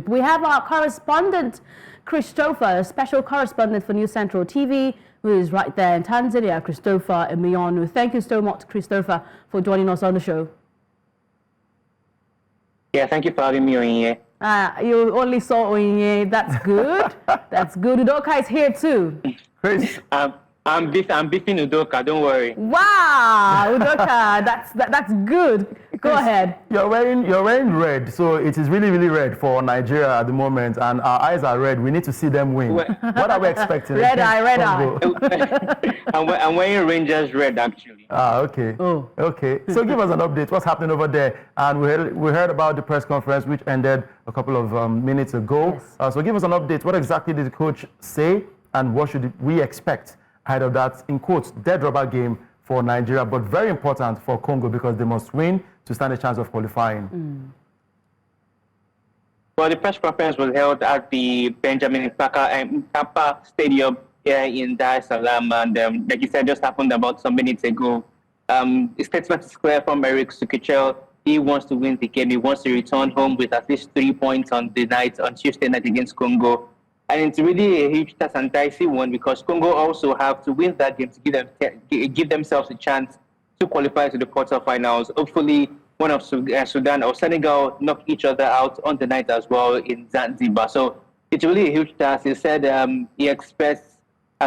We have our correspondent Christopher, a special correspondent for News Central TV, who is right there in Tanzania, Christopher Emenyonu. Thank you so much, Christopher, for joining us on the show. Yeah, thank you for having me on here. You only saw Onye. That's good. That's good. Udoka is here too. Chris, I'm beefing Udoka. Don't worry. Wow, Udoka, that's good. Go ahead. You're wearing red, so it is really, really red for Nigeria at the moment, and our eyes are red. We need to see them win. What are we expecting? Red eye. I'm wearing Rangers red, actually. Okay. Oh. Okay. So give us an update. What's happening over there? And we heard about the press conference, which ended a couple of minutes ago. Yes. So give us an update. What exactly did the coach say, and what should we expect ahead of that, in quotes, dead rubber game for Nigeria, but very important for Congo because they must win to stand a chance of qualifying? Well, the press conference was held at the Benjamin Mkapa Stadium here in Dar es Salaam, and like you said, just happened about some minutes ago. The statement is clear from Eric Sukichel. He wants to win the game. He wants to return home with at least 3 points on Tuesday night against Congo. And it's really a huge task and dicey one because Congo also have to win that game to give themselves a chance to qualify to the quarterfinals. Hopefully, one of Sudan or Senegal knock each other out on the night as well in Zanzibar. So it's really a huge task. He said he expects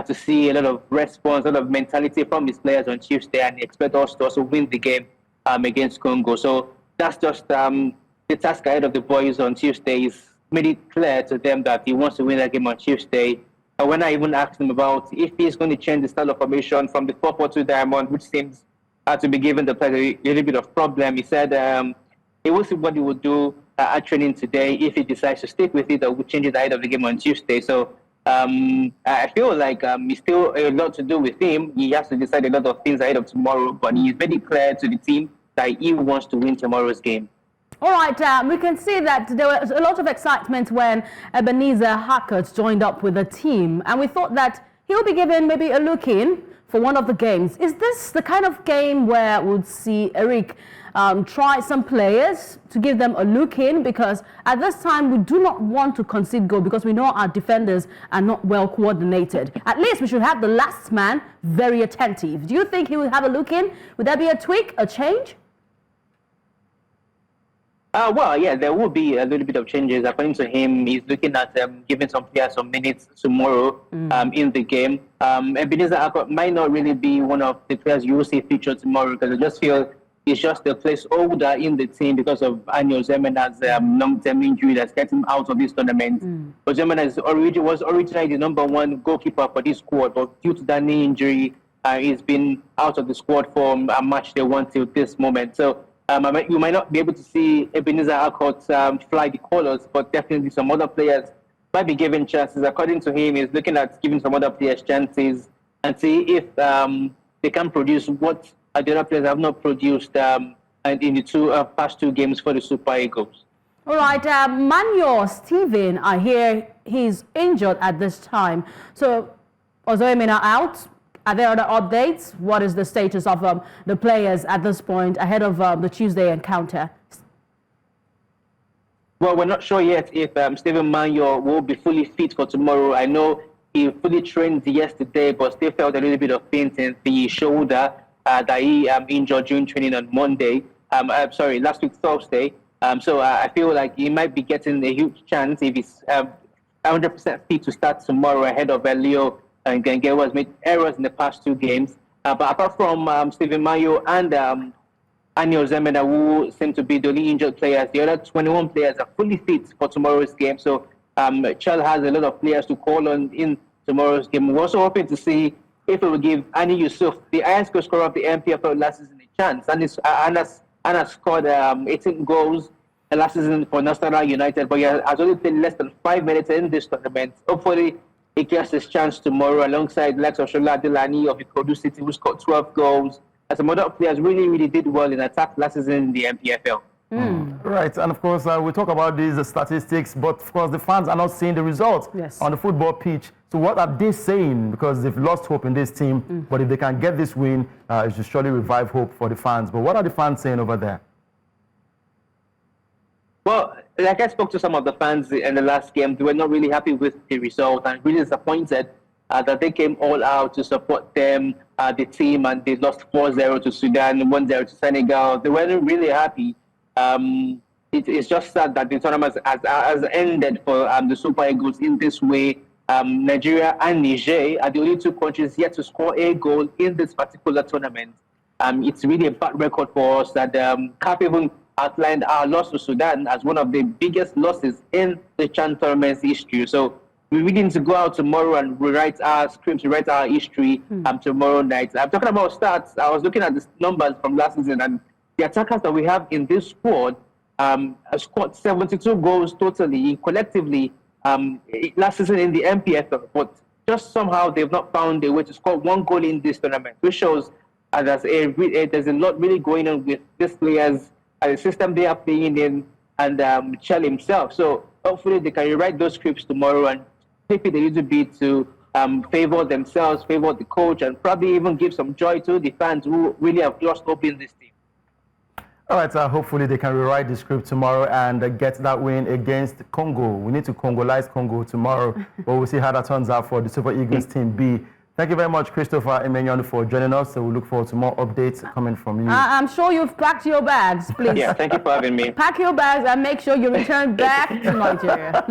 to see a lot of response, a lot of mentality from his players on Tuesday, and he expects us to also win the game against Congo. So that's just the task ahead of the boys on Tuesday. Is made it clear to them that he wants to win that game on Tuesday. And when I even asked him about if he's going to change the style of formation from the 4-4-2 diamond, which seems to be giving the player a little bit of problem, he said he will see what he would do at training today if he decides to stick with it or would change it ahead of the game on Tuesday. So I feel like it's still a lot to do with him. He has to decide a lot of things ahead of tomorrow, but he's very clear to the team that he wants to win tomorrow's game. All right, we can see that there was a lot of excitement when Ebenezer Hackett joined up with the team, and we thought that he'll be given maybe a look in for one of the games. Is this the kind of game where we'll see Eric try some players to give them a look in? Because at this time, we do not want to concede goal because we know our defenders are not well coordinated. At least we should have the last man very attentive. Do you think he will have a look in? Would there be a tweak, a change? Well, yeah, there will be a little bit of changes. According to him, he's looking at giving some players some minutes tomorrow in the game. Ebenezer Hackett might not really be one of the players you will see featured tomorrow because I just feel he's just a placeholder in the team because of Ozouemena's long-term injury that's kept him out of this tournament. Ozoemena was originally the #1 goalkeeper for this squad, but due to that knee injury, he's been out of the squad for a match they won till this moment. So you might not be able to see Ebenezer Hackett fly the colours, but definitely some other players might be given chances. According to him, he's looking at giving some other players chances and see if they can produce what the other players have not produced in the past two games for the Super Eagles. All right, Manyo, Stephen, I hear he's injured at this time. So, Ozoemena out. Are there other updates? What is the status of the players at this point ahead of the Tuesday encounter? Well, we're not sure yet if Stephen Manyo will be fully fit for tomorrow. I know he fully trained yesterday, but still felt a little bit of pain in the shoulder that he injured during training on Monday. Last week, Thursday. So I feel like he might be getting a huge chance if he's 100% fit to start tomorrow ahead of Leo and Genge, who has made errors in the past two games. But apart from Stephen Manyo and Ozoemena, who seem to be the only injured players, the other 21 players are fully fit for tomorrow's game. So Chel has a lot of players to call on in tomorrow's game. We're also hoping to see if it will give Ani Yusuf, the highest goal scorer of the MPFL last season, a chance. Anna scored 18 goals last season for Nasarawa United, but he has only played less than 5 minutes in this tournament. Hopefully, he gets his chance tomorrow alongside Lex Oshola Delani of Ikorodu City, who scored 12 goals. And some other players really did well in attack last season in the MPFL. Right, and of course, we talk about these statistics, but of course, the fans are not seeing the results on the football pitch. So what are they saying? Because they've lost hope in this team, but if they can get this win, it should surely revive hope for the fans. But what are the fans saying over there? Well, like I spoke to some of the fans in the last game, they were not really happy with the result and really disappointed that they came all out to support them, the team, and they lost 4-0 to Sudan, 1-0 to Senegal. They weren't really happy. It's just sad that the tournament has ended for the Super Eagles in this way. Nigeria and Niger are the only two countries yet to score a goal in this particular tournament. It's really a bad record for us that CAF even outlined our loss to Sudan as one of the biggest losses in the CHAN tournament's history. So we really need to go out tomorrow and rewrite our scripts, rewrite our history tomorrow night. I'm talking about stats. I was looking at the numbers from last season, and the attackers that we have in this squad have scored 72 goals totally, collectively, last season in the MPFL. But just somehow they've not found a way to score one goal in this tournament, which shows there's a lot really going on with these players, the system they are playing in, and Chell himself. So hopefully they can rewrite those scripts tomorrow and flip it a little bit to favor themselves, favor the coach, and probably even give some joy to the fans who really have lost hope in this team. All right, hopefully they can rewrite the script tomorrow and get that win against Congo. We need to Congolize Congo tomorrow, but we'll see how that turns out for the Super Eagles Team B. Thank you very much, Christopher Emenyonu, for joining us. So we look forward to more updates coming from you. I'm sure you've packed your bags, please. Yeah, thank you for having me. Pack your bags and make sure you return back to Nigeria.